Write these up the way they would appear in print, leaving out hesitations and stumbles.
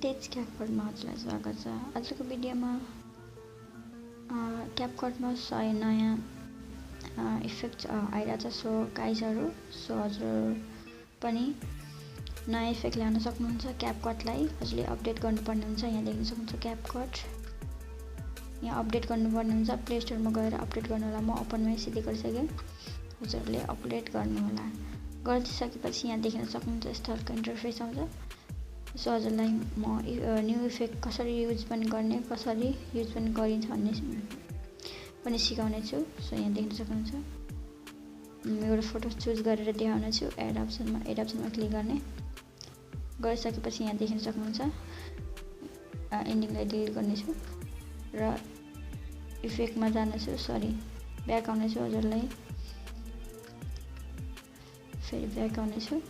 Text क्यापकटमा हजुरलाई स्वागत छ। आजको भिडियोमा क्यापकटमा सही नयाँ इफेक्ट आइरहेछ। सो गाइजहरु, सो हजुर पनि नयाँ इफेक्ट ल्याउन सक्नुहुन्छ। क्यापकटलाई हजुरले अपडेट गर्नुपर्ने हुन्छ। यहाँ देख्न सक्नुहुन्छ क्यापकट। यहाँ अपडेट गर्नुपर्ने हुन्छ। प्ले स्टोरमा गएर अपडेट गर्नु होला। म ओपनमा सिधै गरिसकेँ। हजुरले अपडेट गर्नु होला। गरिसकेपछि यहाँ देख्न सक्नुहुन्छ यस्तो खालको इन्टरफेस आउँछ। सो हजुरलाई म न्यू इफेक्ट कसरी युज पनि गर्ने, कसरी युज पनि गरिन्छ भन्ने पनि सिकाउने छु। सो यहाँ देख्न सक्नुहुन्छ एउटा फोटो चुज गरेर देखाउने छु। एड अप्सनमा क्लिक गर्ने। गरिसकेपछि यहाँ देख्न सक्नुहुन्छ एन्डिङलाई डिलिट गर्नेछु र इफेक्टमा जानेछु। सरी, ब्याक आउनेछु। हजुरलाई फेरि ब्याक आउनेछु।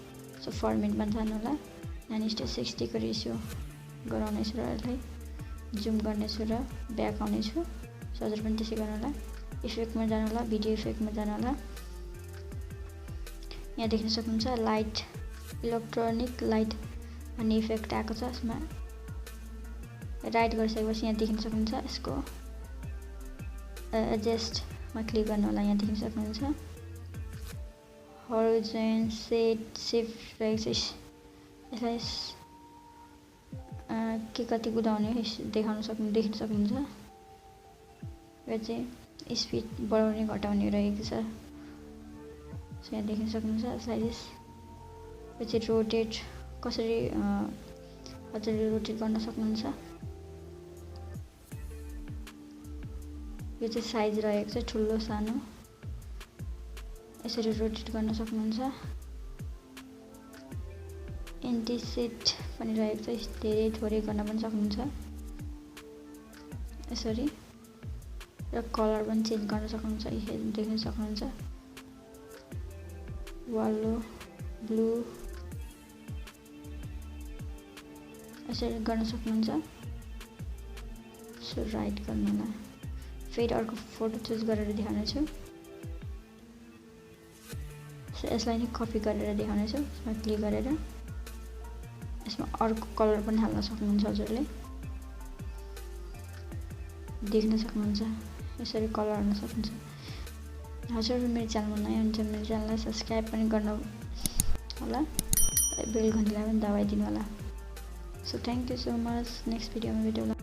सो फर्मेटमा जानु होला। यहाँ स्टेज 60 को रेसियो गराउनेछु र यसलाई जुम गर्नेछु र ब्याक आउनेछु। सो हजुर पनि त्यसै गर्नु होला। इफेक्टमा जानु होला। भिडियो इफेक्टमा जानु होला। यहाँ देख्न सक्नुहुन्छ लाइट, इलेक्ट्रोनिक लाइट भन्ने इफेक्ट आएको छ। यसमा राइट गरिसकेपछि यहाँ देख्न सक्नुहुन्छ यसको एडजस्टमा क्लिक गर्नु होला। यहाँ देख्न सक्नुहुन्छ होरिजोन, सेट, शिफ्ट रहेको छ। यसलाई के कति कुदाउने देख्न सक्नुहुन्छ। यो चाहिँ स्पिड बढाउने घटाउने रहेको छ। सो यहाँ देख्न सक्नुहुन्छ यसलाई यो चाहिँ रोटेट कसरी हजुरले रोटेट गर्न सक्नुहुन्छ। यो चाहिँ साइज रहेको छ, ठुलो सानो यसरी रोटेट गर्न सक्नुहुन्छ। एन्टिसेट पनि रहेको छ, धेरै थोरै गर्न पनि सक्नुहुन्छ यसरी। र कलर पनि चेन्ज गर्न सक्नुहुन्छ। यो देख्न सक्नुहुन्छ वालो, ब्लू यसरी गर्न सक्नुहुन्छ। सो राइट गर्नु होला। फेरि अर्को फोटो चुज गरेर देखाउनेछु। सो यसलाई नै कपी गरेर देखाउनेछु। यसमा क्लिक गरेर यसमा अर्को कलर पनि हाल्न सक्नुहुन्छ। हजुरले देख्न सक्नुहुन्छ यसरी कलर हाल्न सक्नुहुन्छ। हजुर मेरो च्यानलमा नयाँ हुन्छ मेरो च्यानललाई सब्सक्राइब पनि गर्नु होला। बेल घन्टीलाई पनि दबाइदिनु होला। So thank you so much. Next भिडियोमा भेटौँला।